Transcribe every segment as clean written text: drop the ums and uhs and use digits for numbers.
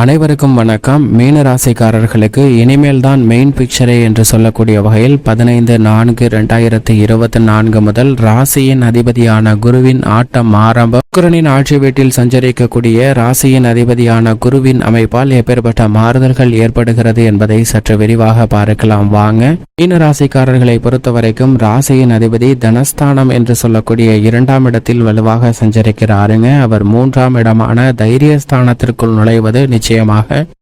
அனைவருக்கும் வணக்கம். மீன ராசிக்காரர்களுக்கு இனிமேல் தான் மெயின் பிக்சரே என்று சொல்லக்கூடிய வகையில் 15/4/2024 முதல் ராசியின் அதிபதியான குருவின் ஆட்டம் ஆரம்பம். சுக்கிரனின் ஆட்சி வீட்டில் சஞ்சரிக்கக்கூடிய ராசியின் அதிபதியான குருவின் அமைப்பால் எப்பேற்பட்ட மாறுதல்கள் ஏற்படுகிறது என்பதை சற்று விரிவாக பார்க்கலாம் வாங்க. மீன ராசிக்காரர்களை பொறுத்தவரைக்கும் ராசியின் அதிபதி தனஸ்தானம் என்று சொல்லக்கூடிய 2ஆம் இடத்தில் வலுவாக சஞ்சரிக்கிறாருங்க. அவர் 3ஆம் இடமான தைரியஸ்தானத்திற்குள் நுழைவது நிச்சயமாக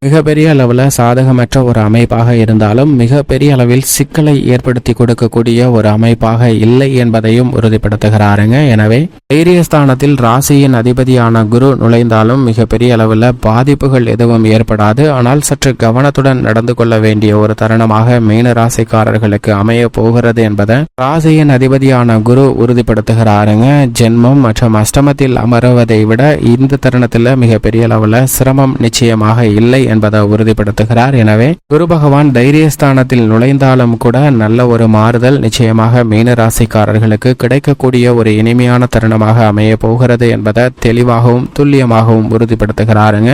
மிகப்பெரிய அளவில் சாதகமற்ற ஒரு அமைப்பாக இருந்தாலும் மிகப்பெரிய அளவில் சிக்கலை ஏற்படுத்தி கொடுக்கக்கூடிய ஒரு அமைப்பாக இல்லை என்பதையும் உறுதிப்படுத்துகிறாருங்க. எனவே தைரியஸ்தானத்தில் ராசியின் அதிபதியான குரு நுழைந்தாலும் மிகப்பெரிய அளவில் பாதிப்புகள் எதுவும் ஏற்படாது. ஆனால் சற்று கவனத்துடன் நடந்து கொள்ள வேண்டிய ஒரு தருணமாக மீன ராசிக்காரர்களுக்கு அமைய போகிறது என்பதை ராசியின் அதிபதியான குரு உறுதிப்படுத்துகிறாருங்க. ஜென்மம் மற்றும் அஷ்டமத்தில் அமருவதை விட இந்த தருணத்தில் மிகப்பெரிய அளவில் சிரமம் நிச்சயமாக இல்லை என்பதை உறுதிப்படுத்துகிறார். எனவே குரு பகவான் தைரியஸ்தானத்தில் நுழைந்தாலும் கூட நல்ல ஒரு மாறுதல் நிச்சயமாக மீன ராசிக்காரர்களுக்கு கிடைக்கக்கூடிய ஒரு இனிமையான தருணமாக அமைய போகிறது என்பதை தெளிவாகவும் துல்லியமாகவும் உறுதிப்படுத்துகிறாருங்க.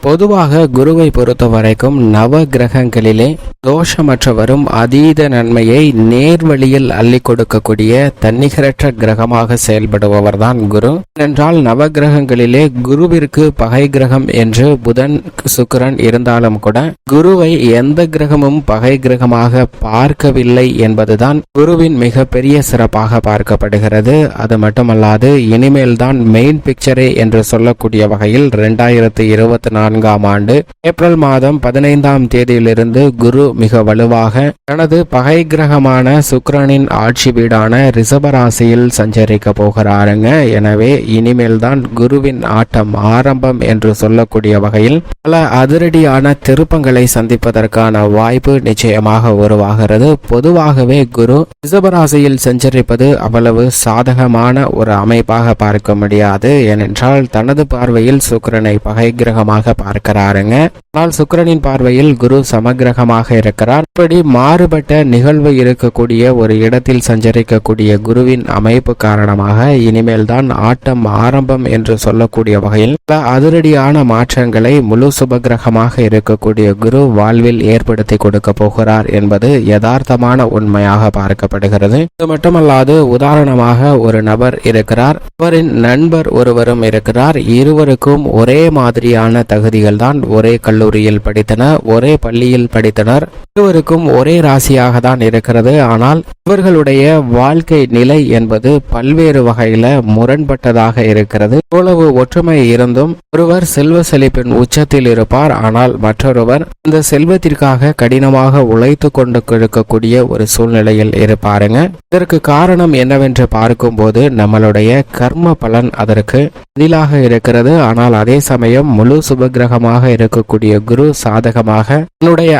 பொதுவாக குருவை பொறுத்த வரைக்கும் நவ கிரகங்களிலே தோஷமற்றவரும் அதீத நன்மையை நேர்வழியில் அள்ளி கொடுக்கக்கூடிய தன்னிகரற்ற கிரகமாக செயல்படுபவர் தான் குரு. என்றால் நவ கிரகங்களிலே குருவிற்கு பகை கிரகம் என்று புதன் சுக்கிரன் இருந்தாலும் கூட குருவை எந்த கிரகமும் பகை கிரகமாக பார்க்கவில்லை என்பதுதான் குருவின் மிகப்பெரிய சிறப்பாக பார்க்கப்படுகிறது. அது மட்டுமல்லாது இனிமேல் தான் மெயின் பிக்சரே என்று சொல்லக்கூடிய வகையில் 2024 ஆண்டு ஏப்ரல் மாதம் 15ஆம் தேதியிலிருந்து குரு மிக வலுவாக தனது பகை கிரகமான சுக்கிரனின் ஆட்சி வீடான ரிஷபராசியில் சஞ்சரிக்க போகிறாருங்க. எனவே இனிமேல் தான் குருவின் ஆட்டம் ஆரம்பம் என்று சொல்லக்கூடிய வகையில் பல அதிரடியான திருப்பங்களை சந்திப்பதற்கான வாய்ப்பு நிச்சயமாக உருவாகிறது. பொதுவாகவே குரு ரிஷபராசியில் சஞ்சரிப்பது அவ்வளவு சாதகமான ஒரு அமைப்பாக பார்க்க முடியாது. ஏனென்றால் தனது பார்வையில் சுக்கிரனை பகை கிரகமாக பார்க்கிறாருங்க. ஆனால் சுக்கிரனின் பார்வையில் குரு சமகிரகமாக இருக்கிறார். இப்படி மாறுபட்ட நிகழ்வு இருக்கக்கூடிய ஒரு இடத்தில் சஞ்சரிக்கக்கூடிய குருவின் அமைப்பு காரணமாக இனிமேல் தான் ஆட்டம் ஆரம்பம் என்று சொல்லக்கூடிய வகையில் பல அதிரடியான மாற்றங்களை முழு சுபகிரகமாக இருக்கக்கூடிய குரு வாழ்வில் ஏற்படுத்தி கொடுக்க போகிறார் என்பது யதார்த்தமான உண்மையாக பார்க்கப்படுகிறது. இது மட்டுமல்லாது உதாரணமாக ஒரு நபர் இருக்கிறார், அவரின் நண்பர் ஒருவரும் இருக்கிறார். இருவருக்கும் ஒரே மாதிரியான தகுதிகள் தான், ஒரே கல்லூரியில் படித்தனர், ஒரே பள்ளியில் படித்தனர், இருவருக்கும் ஒரே ராசியாக தான் இருக்கிறது. ஆனால் இவர்களுடைய வாழ்க்கை நிலை என்பது பல்வேறு வகையில முரண்பட்டதாக இருக்கிறது. இவ்வளவு ஒற்றுமை இருந்தும் ஒருவர் செல்வ செழிப்பின் உச்சத்தில் இருப்பார், ஆனால் மற்றொருவர் இந்த செல்வத்திற்காக கடினமாக உழைத்து கொண்டு இருக்கக்கூடிய ஒரு சூழ்நிலையில் இருப்பாருங்க. இதற்கு காரணம் என்னவென்று பார்க்கும்போது நம்மளுடைய கர்ம பலன் அதற்கு பதிலாக இருக்கிறது. ஆனால் அதே சமயம் முழு சுபகிரகமாக இருக்கக்கூடிய குரு சாதகமாக தன்னுடைய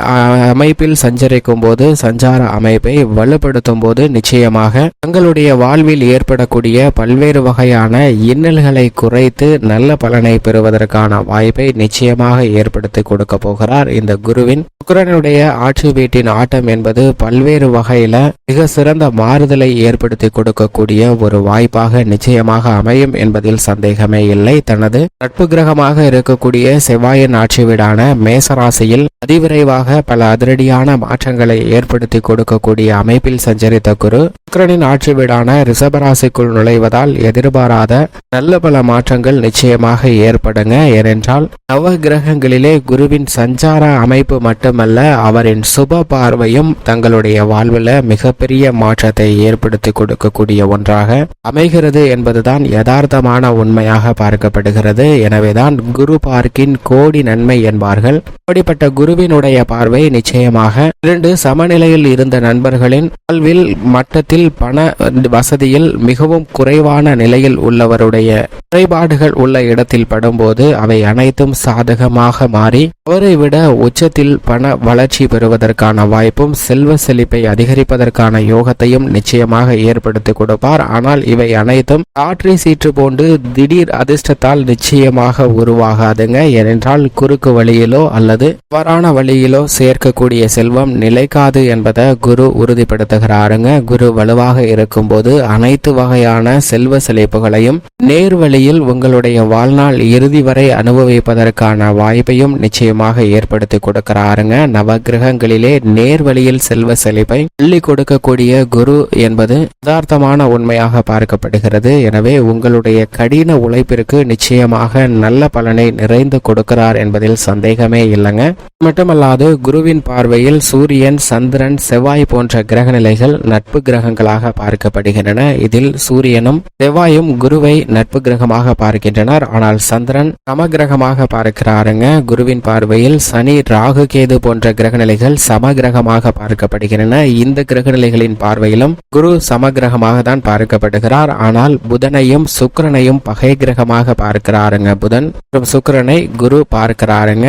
அமைப்பில் சஞ்சரிக்கும் போது சஞ்சார அமைப்பை வலுப்படுத்தும் போது நிச்சயமாக தங்களுடைய வாழ்வில் ஏற்படக்கூடிய பல்வேறு வகையான இன்னல்களை குறைத்து நல்ல பலனை பெறுவதற்கான வாய்ப்பை நிச்சயமாக ஏற்படுத்தி கொடுக்க போகிறார். இந்த குருவின் சுக்கிரனுடைய ஆட்சி வீட்டின் ஆட்டம் என்பது பல்வேறு வகையில மிக சிறந்த மாறுதலை ஏற்படுத்தி கொடுக்கக்கூடிய ஒரு வாய்ப்பாக நிச்சயமாக அமையும் என்பதில் சந்தேகமே இல்லை. தனது நட்பு கிரகமாக இருக்கக்கூடிய செவ்வாயின் ஆட்சி வீடான மேசராசியில் அதிவிரைவாக பல அதிரடியான மாற்றங்களை ஏற்படுத்தி கொடுக்கக்கூடிய அமைப்பில் சஞ்சரித்த குரு சுக்கிரனின் ஆட்சி வீடான ரிஷபராசிக்குள் நுழைவதால் எதிர்பாராத நல்ல பல மாற்றங்கள் நிச்சயமாக ஏற்படுங்க. ஏனென்றால் நவ கிரகங்களிலே குருவின் சஞ்சார அமைப்பு மட்டுமல்ல, அவரின் சுப பார்வையும் தங்களுடைய வாழ்வில் மிகப்பெரிய மாற்றத்தை ஏற்படுத்தி கொடுக்கக்கூடிய ஒன்றாக அமைகிறது என்பதுதான் யதார்த்தமான உண்மையாக பார்க்கப்படுகிறது. எனவேதான் குரு பார்க்கின் கோடி நன்மை என்பார்கள். அப்படிப்பட்ட குருவினுடைய பார்வை நிச்சயமாக 2 சமநிலையில் இருந்த நண்பர்களின் வாழ்வில் மட்டத்தில் பண வசதியில் மிகவும் குறைவான நிலையில் உள்ளவருடைய குறைபாடுகள் உள்ள இடத்தில் படும்போது அவை அனைத்தும் சாதகமாக மாறி அவரை விட உச்சத்தில் பண வளர்ச்சி பெறுவதற்கான வாய்ப்பும் செல்வ செழிப்பை அதிகரிப்பதற்கான யோகத்தையும் நிச்சயமாக ஏற்படுத்தி கொடுப்பார். ஆனால் இவை அனைத்தும் காற்றை சீற்று போன்று திடீர் அதிர்ஷ்டத்தால் நிச்சயமாக உருவாகாதுங்க. ஏனென்றால் குறுக்கு வழியிலோ அல்லது தவறான வழியிலோ சேர்க்கக்கூடிய செல்வம் நிலைக்காது என்பதை குரு உறுதிப்படுத்துகிறாருங்க. குரு வலுவாக இருக்கும் போது அனைத்து வகையான செல்வ செழிப்புகளையும் நேர்வழியில் உங்களுடைய வாழ்நாள் இறுதி வரை அனுபவிப்பதற்கான வாய்ப்பையும் நிச்சயமாக ஏற்படுத்தி கொடுக்கிறாருங்க. நவகிரகங்களிலே நேர்வழியில் செல்வ செழிப்பை அள்ளி கொடுக்கக்கூடிய குரு என்பது யதார்த்தமான உண்மையாக பார்க்கப்படுகிறது. எனவே உங்களுடைய கடின உழைப்பிற்கு நிச்சயமாக நல்ல பலனை நிறைந்து கொடுக்கிறார் என்பதில் சந்தேகமே இல்லைங்க. மட்டுமல்லாது குருவின் பார்வையில் சூரியன், சந்திரன், செவ்வாய் போன்ற கிரக நிலைகள் நட்பு கிரகங்களாக பார்க்கப்படுகின்றன. இதில் சூரியனும் செவ்வாயும் குருவை நட்பு கிரகமாக பார்க்கின்றனர். ஆனால் சந்திரன் சமகிரகமாக பார்க்கிறாருங்க. குருவின் பார்வையில் சனி, ராகு, கேது போன்ற கிரக நிலைகள் சமகிரகமாக பார்க்கப்படுகின்றன. இந்த கிரக நிலைகளின் பார்வையிலும் குரு சமகிரகமாக தான் பார்க்கப்படுகிறார். ஆனால் புதனையும் சுக்கிரனையும் பகை கிரகமாக பார்க்கிறாருங்க. புதன் மற்றும் சுக்கிரனை குரு பார்க்கிறாருங்க.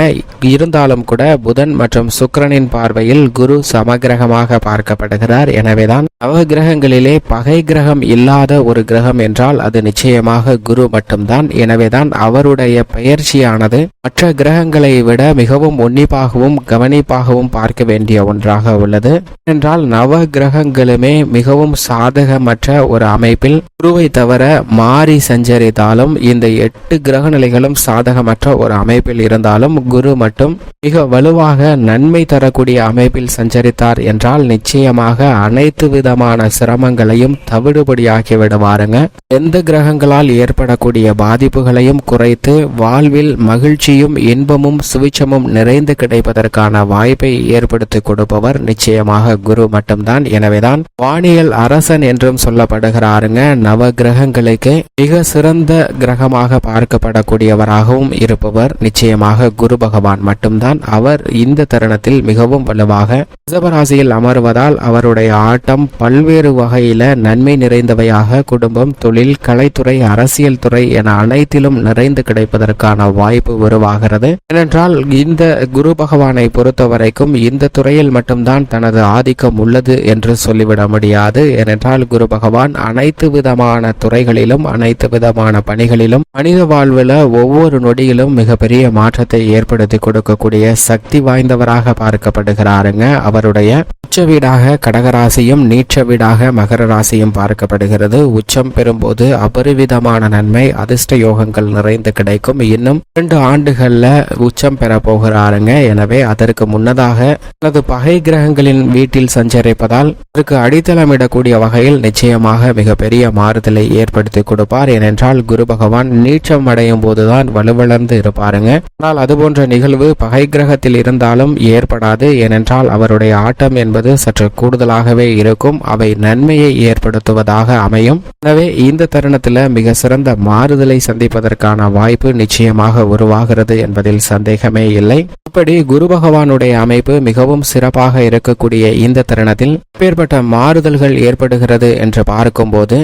இருந்தாலும் கூட புதன் மற்றும் சுக்கிரனின் பார்வையில் குரு சமகிரகமாக பார்க்கப்படுகிறார். எனவேதான் நவகிரகங்களிலே பகை கிரகம் இல்லாத ஒரு கிரகம் என்றால் அது நிச்சயமாக குரு மட்டும்தான். எனவேதான் அவருடைய பெயர்ச்சியானது மற்ற கிரகங்களை விட மிகவும் உன்னிப்பாகவும் கவனிப்பாகவும் பார்க்க வேண்டிய ஒன்றாக உள்ளது. என்றால் நவ கிரகங்களுமே மிகவும் சாதகமற்ற ஒரு அமைப்பில் குருவை தவிர மாறி சஞ்சரித்தாலும் இந்த 8 கிரக நிலைகளும் சாதகமற்ற ஒரு அமைப்பில் இருந்தாலும் குரு மட்டும் மிக வலுவாக நன்மை தரக்கூடிய அமைப்பில் சஞ்சரித்தார் என்றால் நிச்சயமாக அனைத்து விதமான சிரமங்களையும் தவிடுபடியாக்கி விடுவாருங்க. எந்த கிரகங்களால் ஏற்படக்கூடிய பாதிப்புகளையும் குறைத்து வாழ்வில் மகிழ்ச்சியும் இன்பமும் சுவிச்சமும் நிறைந்து கிடைப்பதற்கான வாய்ப்பை ஏற்படுத்தி கொடுப்பவர் நிச்சயமாக குரு மட்டும்தான். எனவேதான் வானியல் அரசன் என்றும் சொல்லப்படுகிறாருங்க. நவ கிரகங்களுக்கு மிக சிறந்த கிரகமாக பார்க்கப்படக்கூடியவராகவும் இருப்பவர் நிச்சயமாக குரு பகவான் மட்டும்தான். அவர் இந்த தருணத்தில் மிகவும் வலுவாக ரிஷபராசியில் அமர்வதால் அவருடைய ஆட்டம் பல்வேறு வகையில நன்மை நிறைந்தவையாக குடும்பம், தொழில், கலைத்துறை, அரசியல் துறை என அனைத்திலும் நிறைந்து கிடைப்பதற்கான வாய்ப்பு உருவாகிறது. ஏனென்றால் இந்த குரு பகவானை பொறுத்த வரைக்கும் இந்த துறையில் மட்டும்தான் தனது ஆதிக்கம் உள்ளது என்று சொல்லிவிட முடியாது. ஏனென்றால் குரு பகவான் அனைத்து விதமான துறைகளிலும் அனைத்து விதமான பணிகளிலும் மனித வாழ்வில் ஒவ்வொரு நொடியிலும் மிகப்பெரிய மாற்றத்தை ஏற்படுத்தி கொடுக்கக்கூடிய சக்தி வாய்ந்தவராக பார்க்கப்படுகிறாருங்க. அவருடைய உச்ச வீடாக கடகராசியும் நீச்ச வீடாக மகர ராசியும் பார்க்கப்படுகிறது. உச்சம் பெறும்போது அபரிவிதமான நன்மை அதிர்ஷ்ட யோகங்கள் நிறைந்து கிடைக்கும். இன்னும் 2 ஆண்டுகள்ல உச்சம் பெற போகிறாருங்க. எனவே அதற்கு முன்னதாக தனது பகை கிரகங்களின் வீட்டில் சஞ்சரிப்பதால் அதற்கு அடித்தளமிடக்கூடிய வகையில் நிச்சயமாக மிகப்பெரிய மாறுதலை ஏற்படுத்தி கொடுப்பார். ஏனென்றால் குரு பகவான் நீச்சம் அடையும் போதுதான் வலுவளர்ந்து இருப்பாருங்க. ஆனால் அதுபோன்ற நிகழ்வு பகை கிரகத்தில் இருந்தாலும் ஏற்படாது. ஏனென்றால் அவருடைய ஆட்டம் என்பது சற்று கூடுதலாகவே இருக்கும். அவை நன்மையை ஏற்படுத்துவதாக அமையும். எனவே இந்த தருணத்தில் மிக சிறந்த மாறுதலை சந்திப்பதற்கான வாய்ப்பு நிச்சயமாக உருவாகிறது என்பதில் சந்தேகமே இல்லை. இப்படி குரு பகவானுடைய அமைப்பு மிகவும் சிறப்பாக இருக்கக்கூடிய இந்த தருணத்தில் எப்பேற்பட்ட மாறுதல்கள் ஏற்படுகிறது என்று பார்க்கும்போது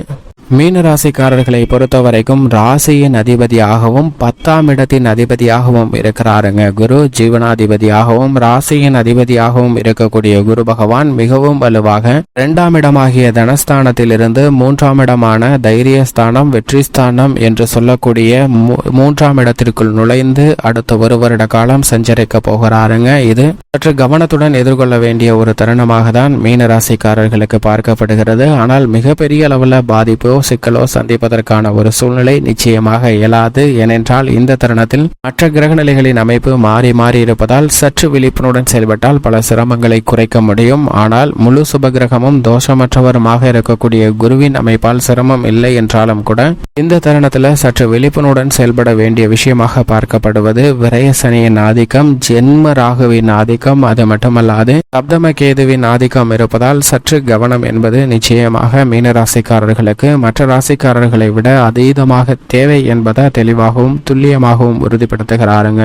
மீன ராசிக்காரர்களை பொறுத்த வரைக்கும் ராசியின் அதிபதியாகவும் 10ஆம் இடத்தின் அதிபதியாகவும் இருக்கிறாருங்க. குரு ஜீவனாதிபதியாகவும் ராசியின் அதிபதியாகவும் இருக்கக்கூடிய குரு பகவான் மிகவும் வலுவாக 2ஆம் இடமாகிய தனஸ்தானத்தில் இருந்து 3ஆம் இடமான தைரியஸ்தானம், வெற்றி ஸ்தானம் என்று சொல்லக்கூடிய 3ஆம் இடத்திற்குள் நுழைந்து அடுத்த 1 வருட காலம் சஞ்சரிக்க போகிறாருங்க. இது சற்று கவனத்துடன் எதிர்கொள்ள வேண்டிய ஒரு தருணமாக தான் மீன ராசிக்காரர்களுக்கு பார்க்கப்படுகிறது. ஆனால் மிகப்பெரிய அளவில் பாதிப்பு சிக்கலோ சந்திப்பதற்கான ஒரு சூழ்நிலை நிச்சயமாக இயலாது. ஏனென்றால் இந்த தருணத்தில் மற்ற கிரக நிலைகளின் அமைப்பு மாறி மாறி இருப்பதால் சற்று விழிப்புணர்வுடன் செயல்பட்டால் பல சிரமங்களை குறைக்க முடியும். ஆனால் முழு சுபகிரகமும் தோஷமற்றவருமாக இருக்கக்கூடிய குருவின் அமைப்பால் சிரமம் இல்லை என்றாலும் கூட இந்த தருணத்தில் சற்று விழிப்புணர்வுடன் செயல்பட வேண்டிய விஷயமாக பார்க்கப்படுவது விரய சனியின் ஆதிக்கம், ஜென்ம ராகுவின் ஆதிக்கம், அது மட்டுமல்லாது சப்தம கேதுவின் ஆதிக்கம் இருப்பதால் சற்று கவனம் என்பது நிச்சயமாக மீனராசிக்காரர்களுக்கு மற்ற ராசிக்காரர்களை விட அதீதமாக தேவை என்பதை தெளிவாகவும் துல்லியமாகவும் உறுதிப்படுத்துகிறாருங்க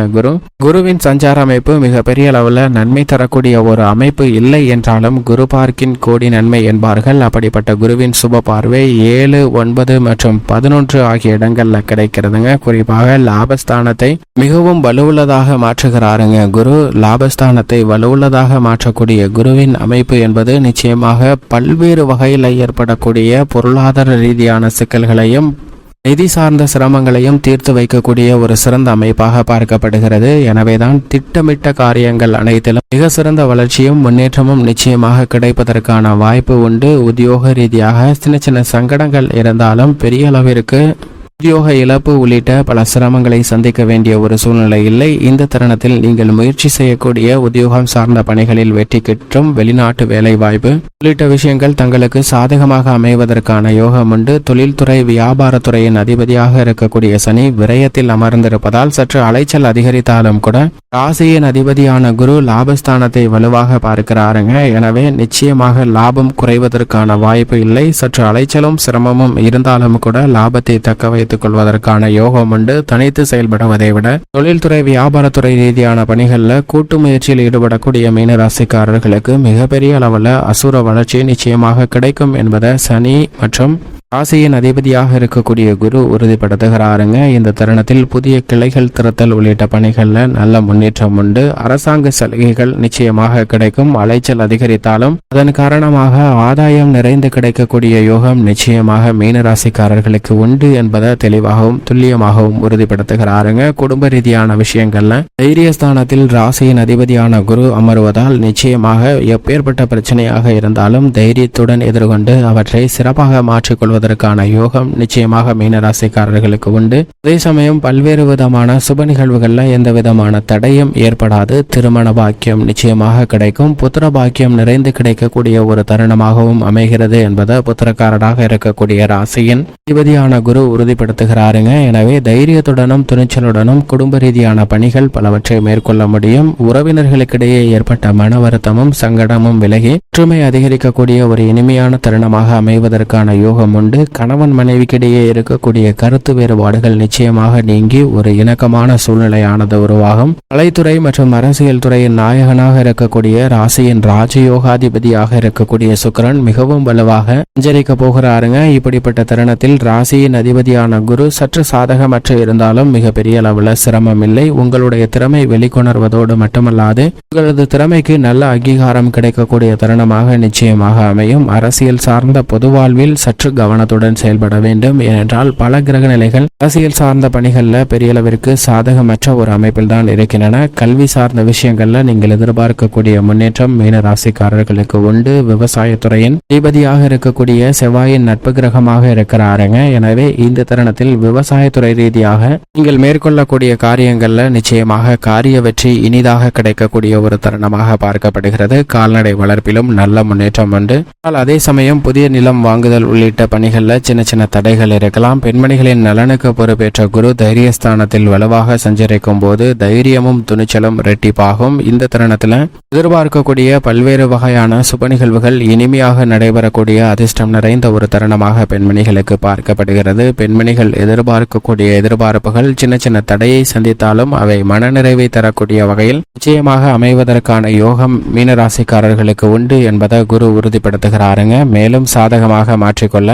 குருவின் சஞ்சார அமைப்பு மிகப்பெரிய அளவில் நன்மை தரக்கூடிய ஒரு அமைப்பு இல்லை என்றாலும் குரு பார்க்கின் கோடி நன்மை என்பார்கள். அப்படிப்பட்ட குருவின் சுப பார்வை 7, 9 மற்றும் 11 ஆகிய இடங்கள்ல கிடைக்கிறதுங்க. குறிப்பாக லாபஸ்தானத்தை மிகவும் வலுவுள்ளதாக மாற்றுகிறாருங்க குரு. லாபஸ்தானத்தை வலுவுள்ளதாக மாற்றக்கூடிய குருவின் அமைப்பு என்பது நிச்சயமாக பல்வேறு வகையில் ஏற்படக்கூடிய பொருளாதார ரீதியான சிக்கல்களையும் நிதி சார்ந்த சிரமங்களையும் தீர்த்து வைக்கக்கூடிய ஒரு சிறந்த அமைப்பாக பார்க்கப்படுகிறது. எனவேதான் திட்டமிட்ட காரியங்கள் அனைத்திலும் மிக சிறந்த வளர்ச்சியும் முன்னேற்றமும் நிச்சயமாக கிடைப்பதற்கான வாய்ப்பு உண்டு. உத்தியோக ரீதியாக சின்ன சின்ன சங்கடங்கள் இருந்தாலும் பெரிய அளவிற்கு உத்தியோக இழப்பு உள்ளிட்ட பல சிரமங்களை சந்திக்க வேண்டிய ஒரு சூழ்நிலை இல்லை. இந்த தருணத்தில் நீங்கள் முயற்சி செய்யக்கூடிய உத்தியோகம் சார்ந்த பணிகளில் வெற்றி கிட்டும். வெளிநாட்டு வேலை வாய்ப்பு உள்ளிட்ட விஷயங்கள் தங்களுக்கு சாதகமாக அமைவதற்கான யோகம் உண்டு. தொழில்துறை வியாபாரத்துறையின் அதிபதியாக இருக்கக்கூடிய சனி விரயத்தில் அமர்ந்திருப்பதால் சற்று அலைச்சல் அதிகரித்தாலும் கூட ராசியின் அதிபதியான குரு லாபஸ்தானத்தை வலுவாக பார்க்கிறாருங்க. எனவே நிச்சயமாக லாபம் குறைவதற்கான வாய்ப்பு இல்லை. சற்று அலைச்சலும் சிரமமும் இருந்தாலும் கூட லாபத்தை தக்க வைத்துக் கொள்வதற்கான யோகம் உண்டு. தனித்து செயல்படுவதை விட தொழில்துறை வியாபாரத்துறை ரீதியான பணிகளில் கூட்டு முயற்சியில் ஈடுபடக்கூடிய மீனராசிக்காரர்களுக்கு மிகப்பெரிய அளவில் அசுர வளர்ச்சி நிச்சயமாக கிடைக்கும் என்பதை சனி மற்றும் ராசியின் அதிபதியாக இருக்கக்கூடிய குரு உறுதிப்படுத்துகிறாருங்க. இந்த தருணத்தில் புதிய கிளைகள் திறத்தல் உள்ளிட்ட பணிகளில் நல்ல முன்னேற்றம் உண்டு. அரசாங்க சலுகைகள் நிச்சயமாக கிடைக்கும். அலைச்சல் அதிகரித்தாலும் அதன் காரணமாக ஆதாயம் நிறைந்து கிடைக்கக்கூடிய யோகம் நிச்சயமாக மீனராசிக்காரர்களுக்கு உண்டு என்பதை தெளிவாகவும் துல்லியமாகவும் உறுதிப்படுத்துகிறாருங்க. குடும்ப ரீதியான விஷயங்கள்ல தைரியஸ்தானத்தில் ராசியின் அதிபதியான குரு அமருவதால் நிச்சயமாக எப்பேற்பட்ட பிரச்சனையாக இருந்தாலும் தைரியத்துடன் எதிர்கொண்டு அவற்றை சிறப்பாக மாற்றிக்கொள்வது அதற்கான யோகம் நிச்சயமாக மீனராசிக்காரர்களுக்கு உண்டு. அதே சமயம் பல்வேறு விதமான சுப நிகழ்வுகள்ல எந்த விதமான தடையும் ஏற்படாது. திருமண பாக்கியம் நிச்சயமாக கிடைக்கும். புத்திர பாக்கியம் நிறைந்து கிடைக்கக்கூடிய ஒரு தருணமாகவும் அமைகிறது என்பதை புத்திரக்காரராக இருக்கக்கூடிய ராசியின் அதிபதியான குரு உறுதிப்படுத்துகிறாருங்க. எனவே தைரியத்துடனும் துணிச்சலுடனும் குடும்ப ரீதியான பணிகள் பலவற்றை மேற்கொள்ள முடியும். உறவினர்களுக்கிடையே ஏற்பட்ட மன வருத்தமும் சங்கடமும் விலகி ஒற்றுமை அதிகரிக்கக்கூடிய ஒரு இனிமையான தருணமாக அமைவதற்கான யோகம் உண்டு. கணவன் மனைவிக்கிடையே இருக்கக்கூடிய கருத்து வேறுபாடுகள் நிச்சயமாக நீங்கி ஒரு இணக்கமான சூழ்நிலையானது உருவாகும். கலைத்துறை மற்றும் அரசியல் துறையின் நாயகனாக இருக்கக்கூடிய ராசியின் ராஜயோகாதிபதியாக இருக்கக்கூடிய சுக்கிரன் மிகவும் வலுவாக சஞ்சரிக்க போகிறாருங்க. இப்படிப்பட்ட தருணத்தில் ராசியின் அதிபதியான குரு சற்று சாதகமற்று இருந்தாலும் மிகப்பெரிய அளவில் சிரமம் இல்லை. உங்களுடைய திறமை வெளிக்கொணர்வதோடு மட்டுமல்லாது உங்களது திறமைக்கு நல்ல அங்கீகாரம் கிடைக்கக்கூடிய தருணமாக நிச்சயமாக அமையும். அரசியல் சார்ந்த பொது வாழ்வில் சற்று கவனத்துடன் செயல்பட வேண்டும். ஏனென்றால் பல கிரக நிலைகள் அரசியல் சார்ந்த பணிகளில் பெரிய அளவிற்கு சாதகமற்ற ஒரு அமைப்பில் தான் இருக்கின்றன. கல்வி சார்ந்த விஷயங்கள்ல நீங்கள் எதிர்பார்க்கக்கூடிய முன்னேற்றம் மீன ராசிக்காரர்களுக்கு உண்டு. விவசாயத்துறையின் அதிபதியாக இருக்கக்கூடிய செவ்வாயின் நட்பு கிரகமாக இருக்கிறாருங்க. எனவே இந்த தருணத்தில் விவசாயத்துறை ரீதியாக நீங்கள் மேற்கொள்ளக்கூடிய காரியங்கள்ல நிச்சயமாக காரிய வெற்றி இனிதாக கிடைக்கக்கூடிய ஒரு தருணமாக பார்க்கப்படுகிறது. கால்நடை வளர்ப்பிலும் நல்ல முன்னேற்றம் உண்டு. அதே சமயம் புதிய நிலம் வாங்குதல் உள்ளிட்ட பணிகளில் சின்ன சின்ன தடைகள் இருக்கலாம். பெண்மணிகளின் நலனுக்கு பொறுப்பேற்ற குரு தைரியஸ்தானத்தில் வலுவாக சஞ்சரிக்கும் போது தைரியமும் துணிச்சலும் இரட்டிப்பாகும். இந்த தருணத்தில் எதிர்பார்க்கக்கூடிய பல்வேறு வகையான சுப நிகழ்வுகள் இனிமையாக நடைபெறக்கூடிய அதிர்ஷ்டம் நிறைந்த ஒரு தருணமாக பெண்மணிகளுக்கு பார்க்கப்படுகிறது. பெண்மணிகள் எதிர்பார்க்கக்கூடிய எதிர்பார்ப்புகள் சின்ன சின்ன தடையை சந்தித்தாலும் அவை மனநிறைவை தரக்கூடிய வகையில் நிச்சயமாக அமைவதற்கான யோகம் மீனராசிக்காரர்களுக்கு உண்டு என்பதை குரு உறுதிப்படுத்துகிறாருங்க. மேலும் சாதகமாக மாற்றிக்கொள்ள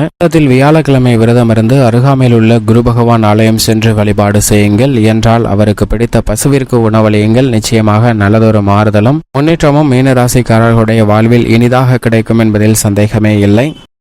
வியாழக்கிழமை விரதம் இருந்து அருகாமையில் உள்ள குரு பகவான் ஆலயம் சென்று வழிபாடு செய்யுங்கள். என்றால் அவருக்கு பிடித்த பசுவிற்கு உணவளியுங்கள். நிச்சயமாக நல்லதொரு மாறுதலும் முன்னேற்றமும் மீனராசிக்காரர்களுடைய வாழ்வில் இனிதாக கிடைக்கும் என்பதில் சந்தேகமே இல்லை.